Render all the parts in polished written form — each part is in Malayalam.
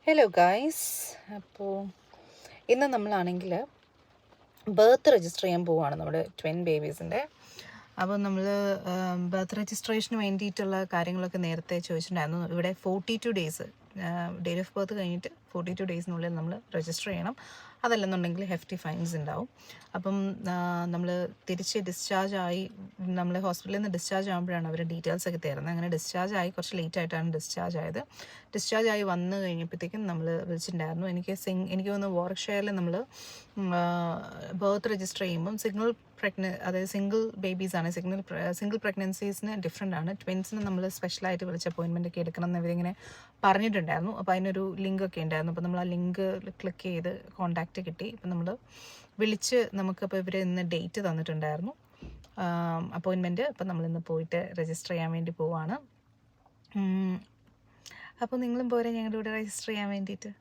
Hello guys. അപ്പോൾ ഇന്ന് നമ്മളാണെങ്കിൽ ബർത്ത് രജിസ്റ്റർ ചെയ്യാൻ പോവുകയാണ് നമ്മുടെ ട്വിൻ ബേബീസിൻ്റെ. അപ്പോൾ നമ്മൾ ബർത്ത് രജിസ്ട്രേഷന് വേണ്ടിയിട്ടുള്ള കാര്യങ്ങളൊക്കെ നേരത്തെ ചോദിച്ചിട്ടുണ്ടായിരുന്നു. ഇവിടെ 42 ഡേയ്സ് ഡേറ്റ് ഓഫ് ബർത്ത് കഴിഞ്ഞിട്ട് 42 ഡേയ്സിനുള്ളിൽ നമ്മൾ രജിസ്റ്റർ ചെയ്യണം. അതല്ലെന്നുണ്ടെങ്കിൽ ഹെഫ്റ്റി ഫൈൻസ് ഉണ്ടാവും. അപ്പം നമ്മൾ തിരിച്ച് ഡിസ്ചാർജായി നമ്മൾ ഹോസ്പിറ്റലിൽ നിന്ന് ഡിസ്ചാർജ് ആകുമ്പോഴാണ് അവർ ഡീറ്റെയിൽസ് ഒക്കെ തരുന്നത്. അങ്ങനെ ഡിസ്ചാർജ് ആയി കുറച്ച് ലേറ്റ് ആയിട്ടാണ് ഡിസ്ചാർജ് ആയത്. ഡിസ്ചാർജ് ആയി വന്നു കഴിഞ്ഞപ്പോഴത്തേക്കും നമ്മൾ വിളിച്ചിട്ടുണ്ടായിരുന്നു. എനിക്ക് തോന്നുന്നു വോർക്ക്ഷയറിൽ നമ്മൾ ബർത്ത് രജിസ്റ്റർ ചെയ്യുമ്പം അതായത് സിംഗിൾ ബേബീസാണ്. സിംഗിൾ പ്രഗ്നൻസീസിന് ഡിഫറെൻ്റ് ആണ്. ട്വിൻസിന് നമ്മൾ സ്പെഷ്യലായിട്ട് വിളിച്ച് അപ്പോയിൻമെൻ്റ് ഒക്കെ എടുക്കണം എന്ന് ഇവരിങ്ങനെ പറഞ്ഞിട്ടുണ്ടായിരുന്നു. അപ്പോൾ അതിനൊരു ലിങ്കൊക്കെ ഉണ്ടായിരുന്നു. അപ്പോൾ നമ്മൾ ആ ലിങ്ക് ക്ലിക്ക് ചെയ്ത് കോൺടാക്റ്റ് കിട്ടി. ഇപ്പം നമ്മൾ വിളിച്ച് നമുക്കപ്പോൾ ഇവർ ഇന്ന് ഡേറ്റ് തന്നിട്ടുണ്ടായിരുന്നു അപ്പോയിൻമെൻറ്റ്. അപ്പം നമ്മളിന്ന് പോയിട്ട് രജിസ്റ്റർ ചെയ്യാൻ വേണ്ടി പോവാണ്. അപ്പോൾ നിങ്ങളും പോരെ ഞങ്ങളുടെ കൂടെ രജിസ്റ്റർ ചെയ്യാൻ വേണ്ടിയിട്ട്.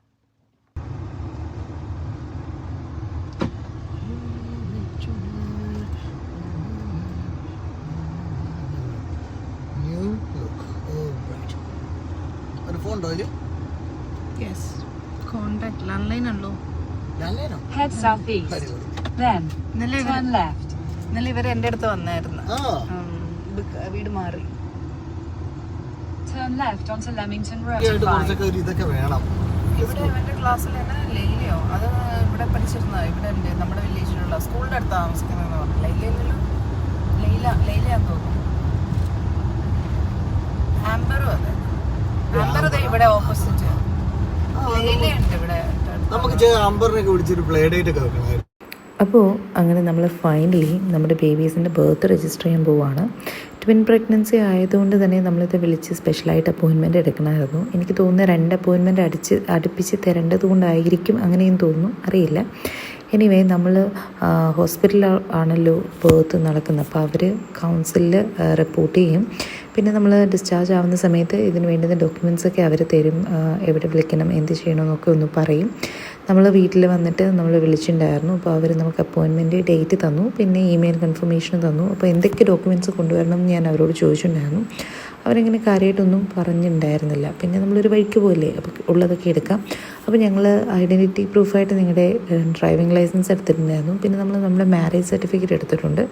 കോണ്ടാക്ട് ലാൻഡ്ലൈൻ ആണല്ലോ. ഇന്നലെ ഇവർ എൻ്റെ അടുത്ത് വന്നായിരുന്നു. വീട് മാറി. ഇവിടെ ഇവന്റെ ക്ലാസ്സിൽ തന്നെ ലൈലയോ അത് ഇവിടെ പഠിച്ചിരുന്ന ഇവിടെ ഉണ്ട് നമ്മുടെ വില്ലേജിലുള്ള സ്കൂളിന്റെ അടുത്ത് താമസിക്കുന്നതെന്ന് പറഞ്ഞു. ലൈലയാന്ന് തോന്നുന്നു. ആംബറും അതെ. ആംബർ ഇവിടെ ഓപ്പോസിറ്റ് ലൈലയുണ്ട് ഇവിടെ. അപ്പോൾ അങ്ങനെ നമ്മൾ ഫൈനലി നമ്മുടെ ബേബീസിൻ്റെ ബർത്ത് രജിസ്റ്റർ ചെയ്യാൻ പോവുകയാണ്. ട്വിൻ പ്രഗ്നൻസി ആയതുകൊണ്ട് തന്നെ നമ്മളിത് വിളിച്ച് സ്പെഷ്യലായിട്ട് അപ്പോയിൻമെൻറ്റ് എടുക്കണമായിരുന്നു. എനിക്ക് തോന്നുന്ന 2 അപ്പോയിൻമെൻറ്റ് അടുപ്പിച്ച് തരേണ്ടത് കൊണ്ടായിരിക്കും അങ്ങനെയും തോന്നുന്നു, അറിയില്ല. എനിവേ നമ്മൾ ഹോസ്പിറ്റലിൽ ആണല്ലോ ബർത്ത് നടക്കുന്നത്. അപ്പോൾ അവർ കൗൺസിലിൽ റിപ്പോർട്ട് ചെയ്യും. പിന്നെ നമ്മൾ ഡിസ്ചാർജ് ആവുന്ന സമയത്ത് ഇതിന് വേണ്ടുന്ന ഡോക്യുമെൻറ്റ്സൊക്കെ അവർ തരും. എവിടെ വിളിക്കണം, എന്ത് ചെയ്യണമെന്നൊക്കെ ഒന്ന് പറയും. നമ്മൾ വീട്ടിൽ വന്നിട്ട് നമ്മൾ വിളിച്ചിട്ടുണ്ടായിരുന്നു. അപ്പോൾ അവർ നമുക്ക് അപ്പോയിൻമെൻറ്റ് ഡേറ്റ് തന്നു, പിന്നെ ഇമെയിൽ കൺഫർമേഷൻ തന്നു. അപ്പോൾ എന്തൊക്കെ ഡോക്യുമെൻറ്റ്സ് കൊണ്ടുവരണം എന്ന് ഞാൻ അവരോട് ചോദിച്ചിട്ടുണ്ടായിരുന്നു. അവരിങ്ങനെ കാര്യമായിട്ടൊന്നും പറഞ്ഞിട്ടുണ്ടായിരുന്നില്ല. പിന്നെ നമ്മളൊരു വഴിക്ക് പോലെ അപ്പോൾ ഉള്ളതൊക്കെ എടുക്കാം. അപ്പോൾ ഞങ്ങൾ ഐഡൻറ്റിറ്റി പ്രൂഫായിട്ട് നിങ്ങളുടെ ഡ്രൈവിംഗ് ലൈസൻസ് എടുത്തിട്ടുണ്ടായിരുന്നു. പിന്നെ നമ്മുടെ മാരേജ് സർട്ടിഫിക്കറ്റ് എടുത്തിട്ടുണ്ട്.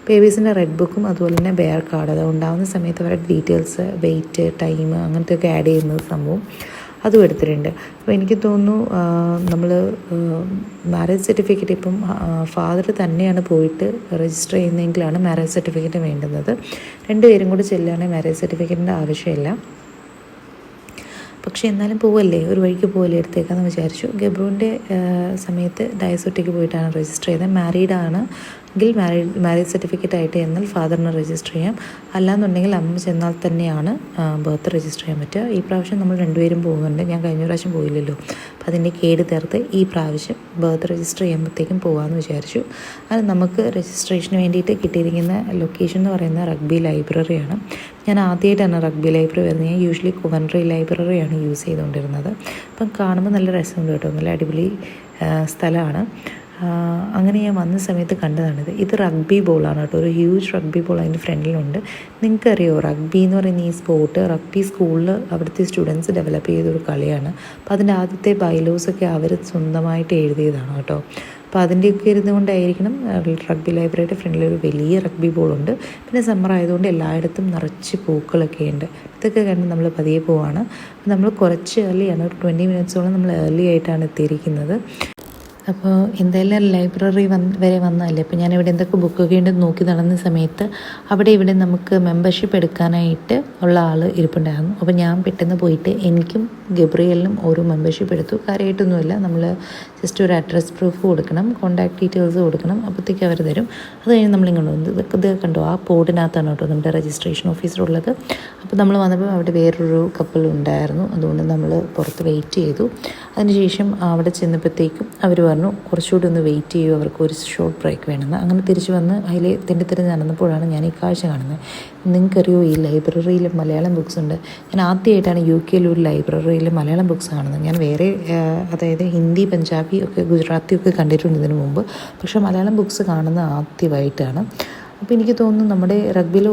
ബേബീസിൻ്റെ റെഡ് ബുക്കും അതുപോലെ തന്നെ ബെയർ കാർഡ്, അത് ഉണ്ടാകുന്ന സമയത്ത് അവരുടെ ഡീറ്റെയിൽസ്, വെയിറ്റ്, ടൈം അങ്ങനത്തെയൊക്കെ ആഡ് ചെയ്യുന്ന സംഭവം അതും എടുത്തിട്ടുണ്ട്. അപ്പോൾ എനിക്ക് തോന്നുന്നു നമ്മൾ മാരേജ് സർട്ടിഫിക്കറ്റ് ഇപ്പം ഫാദർ തന്നെയാണ് പോയിട്ട് രജിസ്റ്റർ ചെയ്യുന്നതെങ്കിലാണ് മാരേജ് സർട്ടിഫിക്കറ്റ് വേണ്ടുന്നത്. 2 പേരും കൂടി ചെല്ലുകയാണെങ്കിൽ മാരേജ് സർട്ടിഫിക്കറ്റിൻ്റെ ആവശ്യമില്ല. പക്ഷേ എന്നാലും പോവല്ലേ, ഒരു വഴിക്ക് പോവല്ലേ, എടുത്തേക്കാന്ന് വിചാരിച്ചു. ഗബ്രുവിൻ്റെ സമയത്ത് ഡയസോട്ടിക്ക് പോയിട്ടാണ് രജിസ്റ്റർ ചെയ്തത്. മാരീഡാണ് എങ്കിൽ മാരേജ് സർട്ടിഫിക്കറ്റ് ആയിട്ട് എന്നാൽ ഫാദറിന് രജിസ്റ്റർ ചെയ്യാം. അല്ലാന്നുണ്ടെങ്കിൽ അമ്മ ചെന്നാൽ തന്നെയാണ് ബർത്ത് രജിസ്റ്റർ ചെയ്യാൻ പറ്റുക. ഈ പ്രാവശ്യം നമ്മൾ 2 പേരും പോകുന്നുണ്ട്. ഞാൻ കഴിഞ്ഞ പ്രാവശ്യം പോയില്ലല്ലോ. അപ്പോൾ അതിൻ്റെ കേട് തീർത്ത് ഈ പ്രാവശ്യം ബർത്ത് രജിസ്റ്റർ ചെയ്യുമ്പോഴത്തേക്കും പോകാമെന്ന് വിചാരിച്ചു. അത് നമുക്ക് രജിസ്ട്രേഷന് വേണ്ടിയിട്ട് കിട്ടിയിരിക്കുന്ന ലൊക്കേഷൻ എന്ന് പറയുന്നത് റഗ്ബി ലൈബ്രറിയാണ്. ഞാൻ ആദ്യമായിട്ടാണ് റഗ്ബി ലൈബ്രറി വരുന്നത്. ഞാൻ യൂഷ്വലി കൊവൻട്രി ലൈബ്രറിയാണ് യൂസ് ചെയ്തുകൊണ്ടിരുന്നത്. അപ്പം കാണുമ്പോൾ നല്ല രസമുണ്ട് കേട്ടോ, നല്ല അടിപൊളി സ്ഥലമാണ്. അങ്ങനെ ഞാൻ വന്ന സമയത്ത് കണ്ടതാണിത്. ഇത് റഗ്ബി ബോളാണ് കേട്ടോ, ഒരു ഹ്യൂജ് റഗ്ബി ബോൾ അതിൻ്റെ ഫ്രണ്ടിലുണ്ട്. നിങ്ങൾക്കറിയോ റഗ്ബി എന്ന് പറയുന്ന ഈ സ്പോർട്ട് റഗ്ബി സ്കൂളിൽ അവിടുത്തെ സ്റ്റുഡൻസ് ഡെവലപ്പ് ചെയ്തൊരു കളിയാണ്. അപ്പോൾ അതിൻ്റെ ആദ്യത്തെ ബൈലോസൊക്കെ അവർ സ്വന്തമായിട്ട് എഴുതിയതാണ് കേട്ടോ. അപ്പോൾ അതിൻ്റെയൊക്കെ ഇരുന്നുകൊണ്ടായിരിക്കണം റഗ്ബി ലൈബ്രറിയുടെ ഫ്രണ്ടിൽ ഒരു വലിയ റഗ്ബി ബോളുണ്ട്. പിന്നെ സമ്മർ ആയതുകൊണ്ട് എല്ലായിടത്തും നിറച്ച് പൂക്കളൊക്കെ ഉണ്ട്. ഇതൊക്കെ കണ്ട് നമ്മൾ പതിയെ പോവാണ്. നമ്മൾ കുറച്ച് ഏർലിയാണ്, ഒരു 20 മിനിറ്റ്സോളം നമ്മൾ ഏർലി ആയിട്ടാണ് എത്തിയിരിക്കുന്നത്. അപ്പോൾ എന്തായാലും ലൈബ്രറി വരെ വന്നതല്ലേ. അപ്പോൾ ഞാനിവിടെ എന്തൊക്കെ ബുക്കൊക്കെ ഉണ്ടെന്ന് നോക്കി നടന്ന സമയത്ത് ഇവിടെ നമുക്ക് മെമ്പർഷിപ്പ് എടുക്കാനായിട്ട് ഉള്ള ആൾ ഇരിപ്പുണ്ടായിരുന്നു. അപ്പോൾ ഞാൻ പെട്ടെന്ന് പോയിട്ട് എനിക്കും ഗബ്രിയലിനും ഓരോ മെമ്പർഷിപ്പ് എടുത്തു. കാര്യമായിട്ടൊന്നുമില്ല, നമ്മൾ ജസ്റ്റ് ഒരു അഡ്രസ് പ്രൂഫ് കൊടുക്കണം, കോൺടാക്ട് ഡീറ്റെയിൽസ് കൊടുക്കണം, അപ്പോഴത്തേക്ക് അവർ തരും. അത് കഴിഞ്ഞ് നമ്മളിങ്ങോട്ട് വന്നു. ഇത് കണ്ടോ, ആ ബോർഡിനകത്താണ് കേട്ടോ നമ്മുടെ രജിസ്ട്രേഷൻ ഓഫീസറുള്ളത്. അപ്പോൾ നമ്മൾ വന്നപ്പോൾ അവിടെ വേറൊരു കപ്പിൾ ഉണ്ടായിരുന്നു. അതുകൊണ്ട് നമ്മൾ പുറത്ത് വെയിറ്റ് ചെയ്തു. അതിനുശേഷം അവിടെ ചെന്നപ്പോഴത്തേക്കും അവർ പറഞ്ഞു കുറച്ചുകൂടി ഒന്ന് വെയിറ്റ് ചെയ്യൂ, അവർക്ക് ഒരു ഷോർട്ട് ബ്രേക്ക് വേണമെന്ന്. അങ്ങനെ തിരിച്ച് വന്ന് അതിൽ തെണ്ടിത്തിരിഞ്ഞ് നടന്നപ്പോഴാണ് ഞാൻ ഈ കാഴ്ച കാണുന്നത്. നിങ്ങൾക്കറിയോ ഈ ലൈബ്രറിയിൽ മലയാളം ബുക്സ് ഉണ്ട്. ഞാൻ ആദ്യമായിട്ടാണ് UK ഒരു ലൈബ്രറിയിൽ മലയാളം ബുക്സ് കാണുന്നത്. ഞാൻ വേറെ അതായത് ഹിന്ദി, പഞ്ചാബി ഒക്കെ ഗുജറാത്തി ഒക്കെ കണ്ടിട്ടുണ്ട് ഇതിനു മുമ്പ്. പക്ഷേ മലയാളം ബുക്സ് കാണുന്നത് ആദ്യമായിട്ടാണ്. അപ്പോൾ എനിക്ക് തോന്നുന്നു നമ്മുടെ റഗ്ബിയിൽ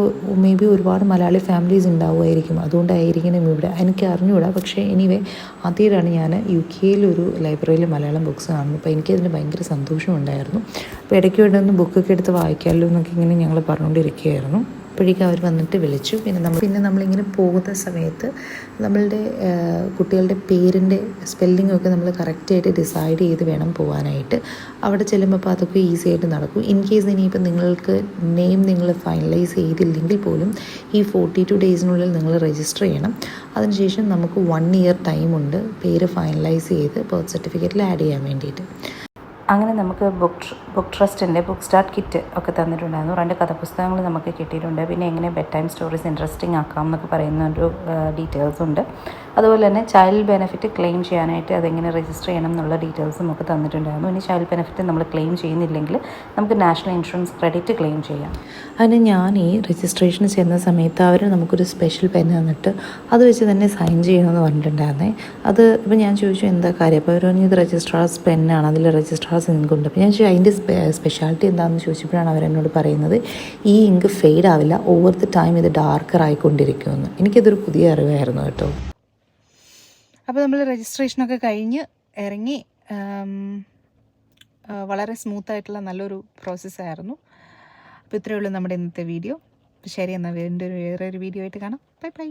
മേ ബി ഒരുപാട് മലയാളി ഫാമിലീസ് ഉണ്ടാവുമായിരിക്കും, അതുകൊണ്ടായിരിക്കണം ഇവിടെ, എനിക്ക് അറിഞ്ഞുകൂടാ. പക്ഷേ എനിവേ ആദ്യമായിട്ടാണ് ഞാൻ UK ഒരു ലൈബ്രറിയിൽ മലയാളം ബുക്ക്സ് കാണുന്നത്. അപ്പോൾ എനിക്കതിന് ഭയങ്കര സന്തോഷമുണ്ടായിരുന്നു. അപ്പോൾ ഇടയ്ക്ക് വേണ്ടി ഒന്ന് ബുക്കൊക്കെ എടുത്ത് വായിക്കാമല്ലോ എന്നൊക്കെ ഇങ്ങനെ ഞങ്ങൾ പറഞ്ഞുകൊണ്ടിരിക്കുകയായിരുന്നു. അപ്പോഴേക്കും അവർ വന്നിട്ട് വിളിച്ചു. പിന്നെ നമ്മളിങ്ങനെ പോകുന്ന സമയത്ത് നമ്മളുടെ കുട്ടികളുടെ പേരിൻ്റെ സ്പെല്ലിങ്ങൊക്കെ നമ്മൾ കറക്റ്റായിട്ട് ഡിസൈഡ് ചെയ്ത് വേണം പോകാനായിട്ട്. അവിടെ ചെല്ലുമ്പോൾ അപ്പോൾ അതൊക്കെ ഈസി ആയിട്ട് നടക്കും. ഇൻ കേസ് ഇനിയിപ്പോൾ നിങ്ങൾക്ക് നെയിം നിങ്ങൾ ഫൈനലൈസ് ചെയ്തില്ലെങ്കിൽ പോലും ഈ 42 ഡേയ്സിനുള്ളിൽ നിങ്ങൾ രജിസ്റ്റർ ചെയ്യണം. അതിനുശേഷം നമുക്ക് 1 ഇയർ ടൈമുണ്ട് പേര് ഫൈനലൈസ് ചെയ്ത് ബർത്ത് സർട്ടിഫിക്കറ്റിൽ ആഡ് ചെയ്യാൻ വേണ്ടിയിട്ട്. അങ്ങനെ നമുക്ക് ബുക്ക് ട്രസ്റ്റിൻ്റെ ബുക്ക് സ്റ്റാർട്ട് കിറ്റ് ഒക്കെ തന്നിട്ടുണ്ടായിരുന്നു. 2 കഥാപുസ്തകങ്ങൾ നമുക്ക് കിട്ടിയിട്ടുണ്ട്. പിന്നെ എങ്ങനെ ബെഡ് ടൈം സ്റ്റോറീസ് ഇൻട്രസ്റ്റിംഗ് ആക്കാം എന്നൊക്കെ പറയുന്ന ഒരു ഡീറ്റെയിൽസ് ഉണ്ട്. അതുപോലെ തന്നെ ചൈൽഡ് ബെനിഫിറ്റ് ക്ലെയിം ചെയ്യാനായിട്ട് അതെങ്ങനെ രജിസ്റ്റർ ചെയ്യണം എന്നുള്ള ഡീറ്റെയിൽസും നമുക്ക് തന്നിട്ടുണ്ടായിരുന്നു. ഇനി ചൈൽഡ് ബെനിഫിറ്റ് നമ്മൾ ക്ലെയിം ചെയ്യുന്നില്ലെങ്കിൽ നമുക്ക് നാഷണൽ ഇൻഷുറൻസ് ക്രെഡിറ്റ് ക്ലെയിം ചെയ്യാം. അതിന് ഞാൻ ഈ രജിസ്ട്രേഷൻ ചെയ്യുന്ന സമയത്ത് അവർ നമുക്കൊരു സ്പെഷ്യൽ പെൻ തന്നിട്ട് അത് വെച്ച് തന്നെ സൈൻ ചെയ്യണമെന്ന് പറഞ്ഞിട്ടുണ്ടായിരുന്നേ. അത് ഇപ്പോൾ ഞാൻ ചോദിച്ചു എന്താ കാര്യം, അപ്പോൾ അവർ പറഞ്ഞു ഇത് രജിസ്ട്രാർസ് പെന്നാണ്, അതിൽ രജിസ്ട്രാർസ് ഇങ്കുണ്ട്. അപ്പോൾ ഞാൻ ചോദിച്ചു അതിൻ്റെ സ്പെഷ്യാലിറ്റി എന്താണെന്ന് ചോദിച്ചപ്പോഴാണ് അവരെന്നോട് പറയുന്നത് ഈ ഇങ്ക് ഫെയ്ഡ് ആവില്ല, ഓവർ ദി ടൈം ഇത് ഡാർക്കർ ആയിക്കൊണ്ടിരിക്കുമെന്ന്. എനിക്കതൊരു പുതിയ അറിവായിരുന്നു കേട്ടോ. അപ്പോൾ നമ്മൾ രജിസ്ട്രേഷനൊക്കെ കഴിഞ്ഞ് ഇറങ്ങി. വളരെ സ്മൂത്തായിട്ടുള്ള നല്ലൊരു പ്രോസസ്സായിരുന്നു. അപ്പോൾ ഇത്രയേ ഉള്ളൂ നമ്മുടെ ഇന്നത്തെ വീഡിയോ. ശരി, എന്നാൽ വേറൊരു വീഡിയോ ആയിട്ട് കാണാം. Bye bye.